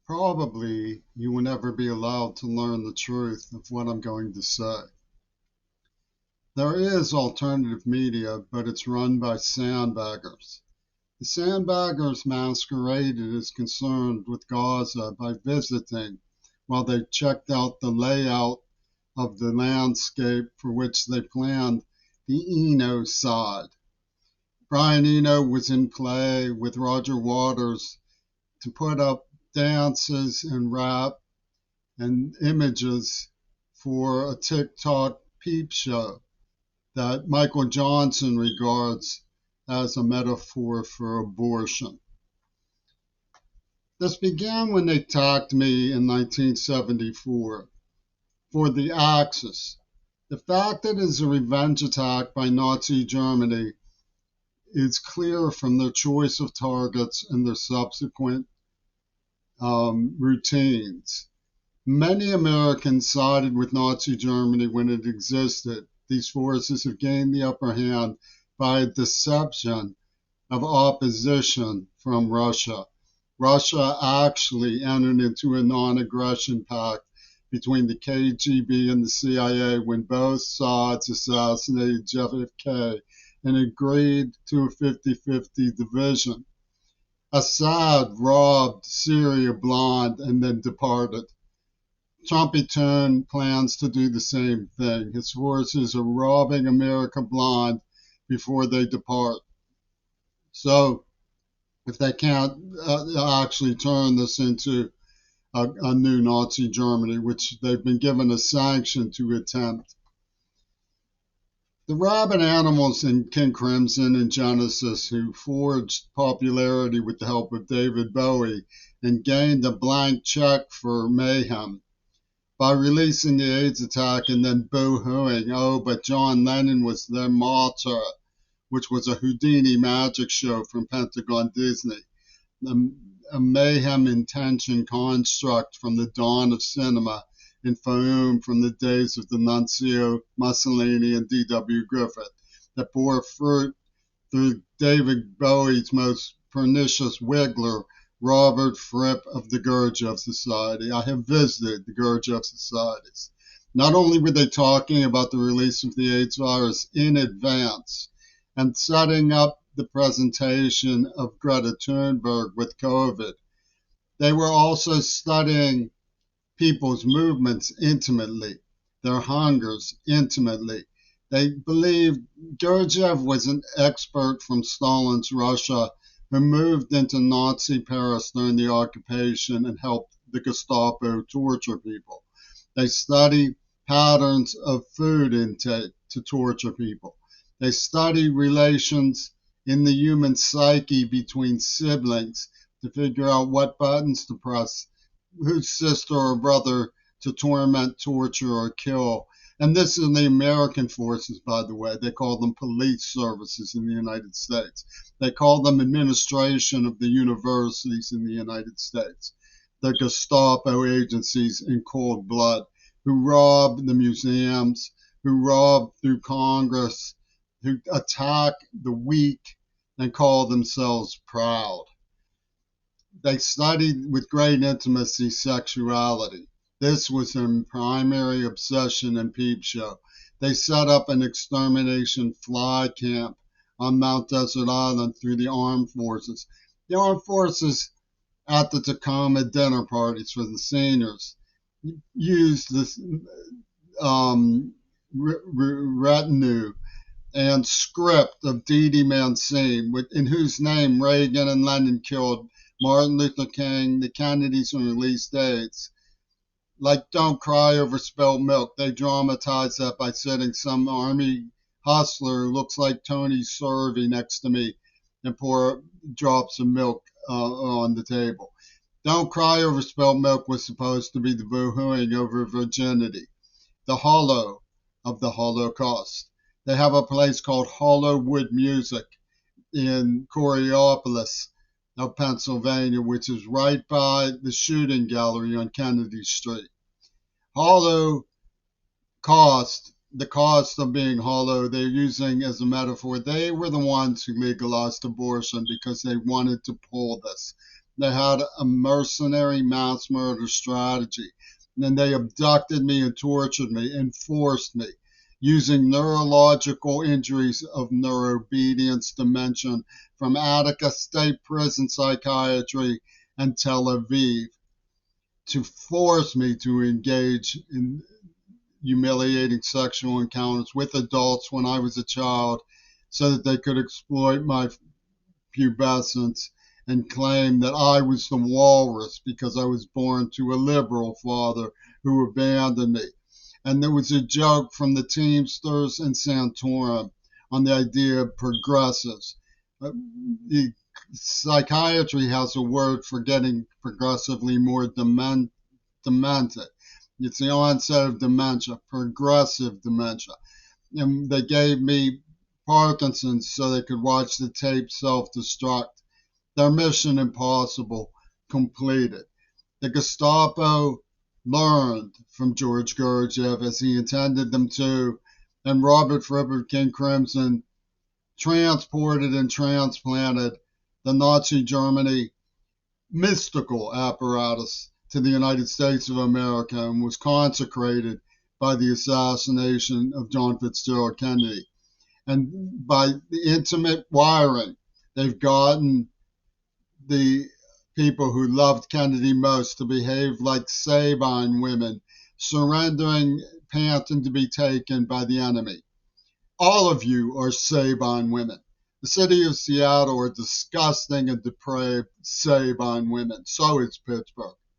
Probably you will never be allowed to learn the truth of what I'm going to say. There is alternative media, but it's run by sandbaggers. The sandbaggers masqueraded as concerned with Gaza by visiting while they checked out the layout of the landscape for which they planned the Eno side. Brian Eno was in play with Roger Waters to put up dances and rap and images for a TikTok peep show that Michael Johnson regards as a metaphor for abortion. This began when they attacked me in 1974 for the Axis. The fact that it is a revenge attack by Nazi Germany is clear from their choice of targets and their subsequent routines. Many Americans sided with Nazi Germany when it existed. These forces have gained the upper hand by a deception of opposition from Russia. Russia actually entered into a non-aggression pact between the KGB and the CIA when both sides assassinated JFK and agreed to a 50-50 division. Assad robbed Syria blind and then departed. Trump in turn plans to do the same thing. His forces are robbing America blind before they depart. So if they can't actually turn this into a new Nazi Germany, which they've been given a sanction to attempt. The rabid animals in King Crimson and Genesis, who forged popularity with the help of David Bowie and gained a blank check for mayhem by releasing the AIDS attack and then boo-hooing, oh, but John Lennon was their martyr, which was a Houdini magic show from Pentagon Disney, a mayhem intention construct from the dawn of cinema in film from the days of D'Annunzio, Mussolini, and D.W. Griffith that bore fruit through David Bowie's most pernicious wiggler, Robert Fripp of the Gurdjieff Society. I have visited the Gurdjieff Societies. Not only were they talking about the release of the AIDS virus in advance and setting up the presentation of Greta Thunberg with COVID, they were also studying people's movements intimately, their hungers intimately. They believed Gurdjieff was an expert from Stalin's Russia who moved into Nazi Paris during the occupation and helped the Gestapo torture people. They study patterns of food intake to torture people. They study relations in the human psyche between siblings to figure out what buttons to press, whose sister or brother to torment, torture, or kill. And this is the American forces, by the way. They call them police services in the United States. They call them administration of the universities in the United States. The Gestapo agencies in cold blood who rob the museums, who rob through Congress, who attack the weak and call themselves proud. They studied with great intimacy sexuality. This was their primary obsession and peep show. They set up an extermination fly camp on Mount Desert Island through the armed forces. The armed forces at the Tacoma dinner parties for the seniors used this retinue and script of Didi Mancini, in whose name Reagan and Lenin killed Martin Luther King, the Kennedys, and released AIDS. Like Don't Cry Over Spilled Milk, they dramatize that by setting some army hustler who looks like Tony Servey next to me and pour drops of milk on the table. Don't Cry Over Spilled Milk was supposed to be the boo-hooing over virginity, the hollow of the Holocaust. They have a place called Hollowwood Music in Coraopolis of Pennsylvania, which is right by the shooting gallery on Kennedy Street. Hollow cost, the cost of being hollow, they're using as a metaphor. They were the ones who legalized abortion because they wanted to pull this. They had a mercenary mass murder strategy. And they abducted me and tortured me and forced me using neurological injuries of neuroobedience dimension from Attica State Prison Psychiatry and Tel Aviv to force me to engage in humiliating sexual encounters with adults when I was a child so that they could exploit my pubescence and claim that I was the walrus because I was born to a liberal father who abandoned me. And there was a joke from the Teamsters and Santorum on the idea of progressives. The psychiatry has a word for getting progressively more demented. It's the onset of dementia, progressive dementia. And they gave me Parkinson's so they could watch the tape self-destruct. Their mission impossible completed. The Gestapo learned from George Gurdjieff, as he intended them to, and Robert Friedrich King Crimson transported and transplanted the Nazi Germany mystical apparatus to the United States of America and was consecrated by the assassination of John Fitzgerald Kennedy. And by the intimate wiring, they've gotten the people who loved Kennedy most to behave like Sabine women, surrendering, panting to be taken by the enemy. All of you are Sabine women. The city of Seattle are disgusting and depraved Sabine women. So is Pittsburgh.